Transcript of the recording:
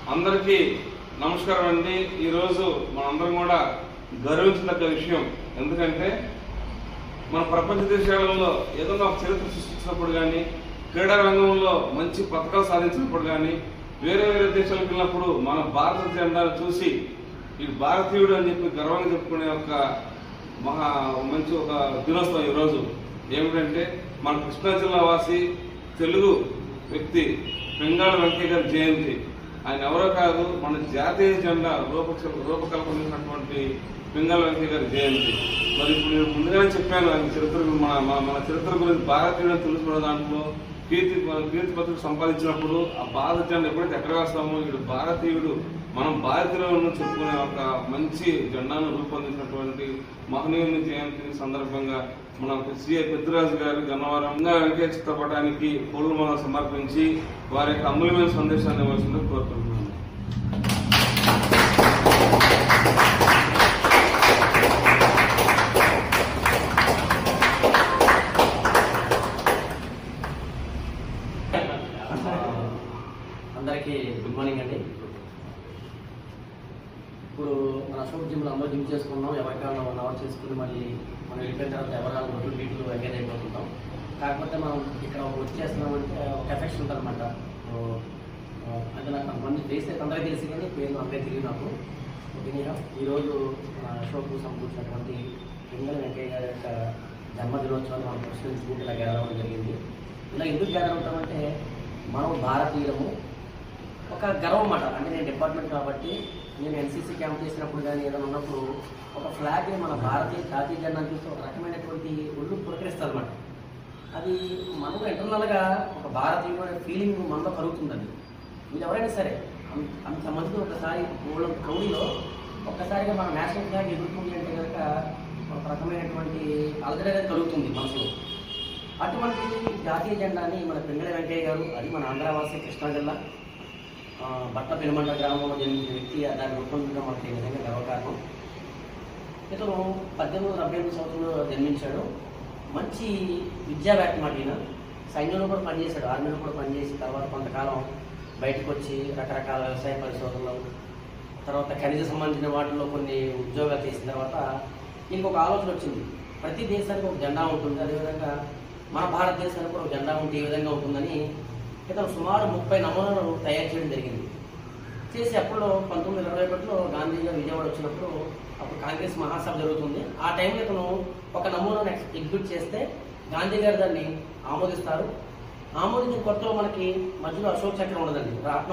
అందరికీ నమస్కారం అండి. ఈరోజు మనందరం కూడా గర్వించదగ్గ విషయం. ఎందుకంటే మన ప్రపంచ దేశాలలో ఏదైనా ఒక చరిత్ర సృష్టించినప్పుడు కానీ, క్రీడా రంగంలో మంచి పథకాలు సాధించినప్పుడు కానీ, వేరే వేరే దేశాలకు వెళ్ళినప్పుడు మన భారత జెండాను చూసి ఈ భారతీయుడు అని చెప్పి గర్వంగా చెప్పుకునే ఒక మంచి ఒక దినోత్సవం ఈరోజు. ఏమిటంటే మన కృష్ణా జిల్లా వాసి తెలుగు వ్యక్తి పింగాళ వెంకయ్య గారి జయంతి. ఆయన ఎవరో కాదు, మన జాతీయ జెండా రూపకల్పనటువంటి పింగాళ వెంకయ్య గారి జయంతి. మరి ఇప్పుడు నేను ముందుగానే చెప్పాను, ఆయన చరిత్ర మన చరిత్ర గురించి భారతీయులను తెలుసుకున్న దాంట్లో కీర్తి పత్రిక సంపాదించినప్పుడు ఆ భారత జెండా ఎప్పుడైతే ఎక్కడ వేస్తామో ఇక్కడ భారతీయుడు, మనం భారతీయులను చెప్పుకునే ఒక మంచి జెండాను రూపొందించినటువంటి మహనీయుని జయంతి సందర్భంగా మన శ్రీ పెద్దిరాజు గారు గన్నవరం వెంకయ్య చిత్రపటానికి పూలమాల సమర్పించి వారి యొక్క అమూల్యమైన సందేశాన్ని ఇవ్వాల్సిందిగా కోరుకుంటున్నాను. అందరికీ గుడ్ మార్నింగ్ అండి. ఇప్పుడు మన అశోక్ జిమ్లో అందరూ జిమ్ చేసుకున్నాం. ఎవరికైనా 1 అవర్ చేసుకుని మళ్ళీ మనం వెళ్ళిపోయిన తర్వాత ఎవరైనా రొట్టు బీట్లు ఎంగేజ్ అయిపోతుంటాం. కాకపోతే మనం ఇక్కడ వర్క్ చేస్తున్నామంటే ఒక ఎఫెక్షన్ ఉంటుంది అనమాట. అంటే నాకు కొంతమంది ఫేస్ అయితే అందరికీ తెలిసి కానీ పేరు అందరికీ తెలియదు నాకు. ఈరోజు మన అశోక్ సమకూర్చినటువంటి పింగళ వెంకయ్య గారి యొక్క జన్మదినోత్సవాన్ని మనం ప్రశ్నించుకుంటూ ఇలా గ్యాదర్ అవ్వడం జరిగింది. ఇలా ఎందుకు గ్యాదర్ అవుతామంటే మనం భారతీయులము ఒక గర్వం అన్నమాట. అంటే నేను డిపార్ట్మెంట్ కాబట్టి నేను ఎన్సీసీ క్యాంప్ చేసినప్పుడు కానీ ఏదైనా ఉన్నప్పుడు ఒక ఫ్లాగ్ని మన భారతీయ జాతీయ జెండా చూస్తే ఒక రకమైనటువంటి ఒళ్ళు పురకరిస్తారు అనమాట. అది మనకు ఇంటర్నల్గా ఒక భారతీయుడు అనే ఫీలింగ్ మనలో కలుగుతుందండి. మీరు ఎవరైనా సరే అంతమంది ఒకసారి క్రౌడీలో ఒక్కసారిగా మన నేషనల్ ఫ్లాగ్ ఎదుర్కొంది అంటే కనుక ఒక రకమైనటువంటి అలజడి కలుగుతుంది మనసులో. అటువంటి జాతీయ జెండాని మన పింగళ వెంకయ్య గారు, అది మన ఆంధ్రవాసి కృష్ణా జిల్లా బట్ల పెనుమంట గ్రామంలో జన్మించిన వ్యక్తి, దాన్ని రూపొందడం మనకి నిజంగా గర్వకారణం. ఇతను 1878 సంవత్సరంలో జన్మించాడు. మంచి విద్యావేత్త మాట. ఈయన సైన్యంలో కూడా పనిచేశాడు, ఆర్మీలో కూడా పనిచేసిన తర్వాత కొంతకాలం బయటకు వచ్చి రకరకాల వ్యవసాయ పరిశోధనలు, తర్వాత ఖనిజ సంబంధించిన వాటిల్లో కొన్ని ఉద్యోగాలు చేసిన తర్వాత ఈయనకు ఒక ఆలోచన వచ్చింది. ప్రతి దేశానికి ఒక జెండా ఉంటుంది, అదేవిధంగా మన భారతదేశానికి కూడా ఒక జెండా ఉంటే ఏ విధంగా ఉంటుందని ఇతను సుమారు 30 నమూనాలు తయారు చేయడం జరిగింది. చేసి అప్పుడు 1921లో గాంధీ గారు విజయవాడ వచ్చినప్పుడు అప్పుడు కాంగ్రెస్ మహాసభ జరుగుతుంది. ఆ టైంలో ఇతను ఒక నమూనాను ఎగ్జిక్యూట్ చేస్తే గాంధీ గారు దాన్ని ఆమోదిస్తారు. ఆమోదించిన కొత్తలో మనకి మధ్యలో అశోక్ చక్రం ఉండదండి.